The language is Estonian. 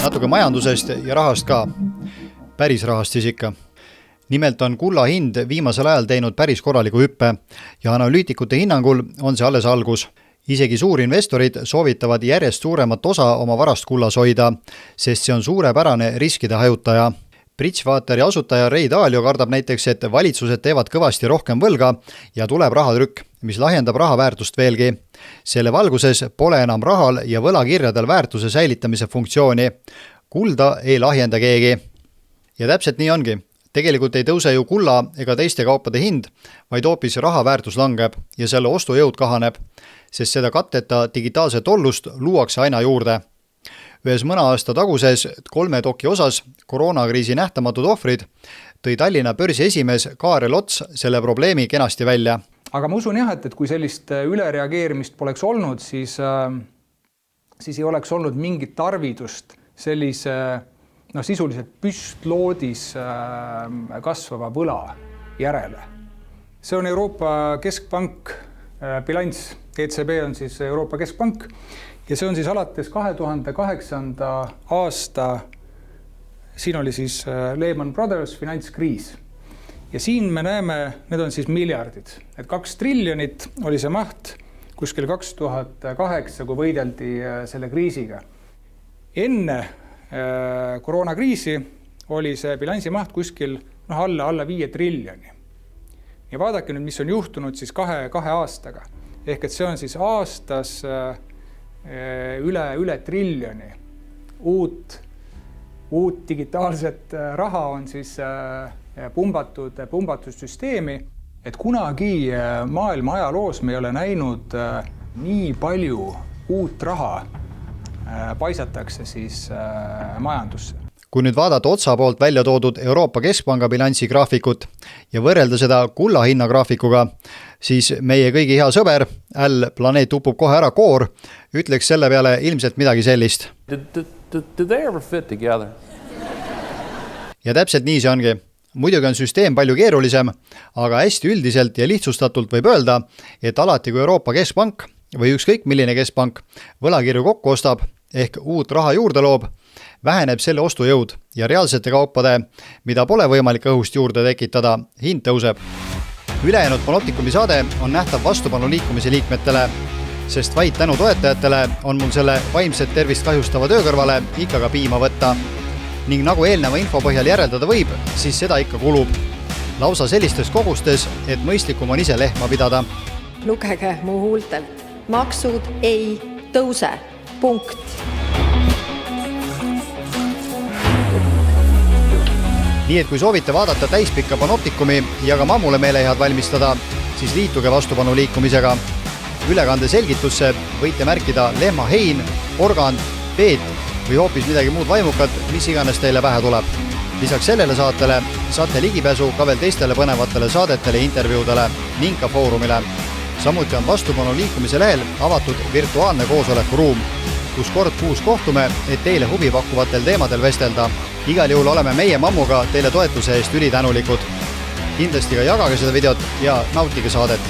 Natuke majandusest ja rahast ka. Päris rahast siis ikka. Nimelt on kulla hind viimasel ajal teinud päris korraliku hüppe ja analüütikute hinnangul on see alles algus. Isegi suurinvestorid soovitavad järjest suuremat osa oma varast kullas hoida, sest see on suurepärane riskide hajutaja. Bridgevateri asutaja Ray Dalio kardab näiteks, et valitsused teevad kõvasti rohkem võlga ja tuleb rahatrükk, mis lahjendab raha väärtust veelgi. Selle valguses pole enam rahal ja võlakirjadel väärtuse säilitamise funktsiooni. Kulda ei lahjenda keegi. Ja täpselt nii ongi. Tegelikult ei tõuse ju kulla ega teiste kaupade hind, vaid hoopis raha väärtus langeb ja selle ostujõud kahaneb, sest seda katteta digitaalset ollust luuakse aina juurde. Ühes mõne aasta taguses 3 doki osas koroonakriisi nähtamatud ohvrid tõi Tallinna börsi esimees Kaarel Ots selle probleemi kenasti välja. Aga ma usun jah, et kui sellist ülereageerimist poleks olnud, siis ei oleks olnud mingit tarvidust sellise sisuliselt püstloodis kasvava võla järele. See on Euroopa Keskpank bilanss. ECB on siis Euroopa Keskpank ja see on siis alates 2008. aasta, siin oli siis Lehman Brothers finantskriis. Ja siin me näeme, need on siis miljardid. Et 2 triljonit oli see maht kuskil 2008, kui võideldi selle kriisiga. Enne koroonakriisi oli see bilansi maht kuskil alla 5 triljoni. Ja vaadake nüüd, mis on juhtunud siis 2 aastaga. Ehk et see on siis aastas üle triljoni. Uut digitaalset raha on siis pumbatud süsteemi. Et kunagi maailma ajaloos me ei ole näinud nii palju uut raha paisatakse siis majandusse. Kui nüüd vaadata otsa poolt välja toodud Euroopa Keskpanga bilansi graafikut ja võrrelda seda kulla hinna graafikuga, siis meie kõigi hea sõber, planeet upub kohe ära koor, ütleks selle peale ilmselt midagi sellist. Do they ever fit together? Ja täpselt nii see ongi. Muidugi on süsteem palju keerulisem, aga hästi üldiselt ja lihtsustatult võib öelda, et alati kui Euroopa Keskpank või ükskõik milline keskpank võlakirju kokku ostab ehk uut raha juurde loob, väheneb selle ostujõud ja reaalsete kaupade, mida pole võimalik õhust juurde tekitada, hind tõuseb. Ülejäänud Panoptikumi saade on nähtav vastupanu liikumise liikmetele, sest vaid tänu toetajatele on mul selle vaimset tervist kahjustava töö kõrvale ikka ka piima võtta. Ning nagu eelneva info põhjal järeldada võib, siis seda ikka kulub. Lausa sellistes kogustes, et mõistlikum on ise lehma pidada. Lugege mu huultelt. Maksud ei tõuse. Punkt. Nii et kui soovite vaadata täispikka Panoptikumi ja ka mammule meelehead valmistada, siis liituge vastupanu liikumisega. Ülekande selgitusse võite märkida lehmahein, organ, peet või hoopis midagi muud vaimukat, mis iganes teile pähe tuleb. Lisaks sellele saatele saate ligipääsu ka veel teistele põnevatele saadetele, intervjuudele ning ka foorumile. Samuti on vastupanu liikumise lehel avatud virtuaalne koosolekuruum, kus kord kuus kohtume, et teile huvi pakkuvatel teemadel vestelda. Igal juhul oleme meie mammuga teile toetuse eest ülitänulikud. Kindlasti ka jagage seda videot ja nautige saadet.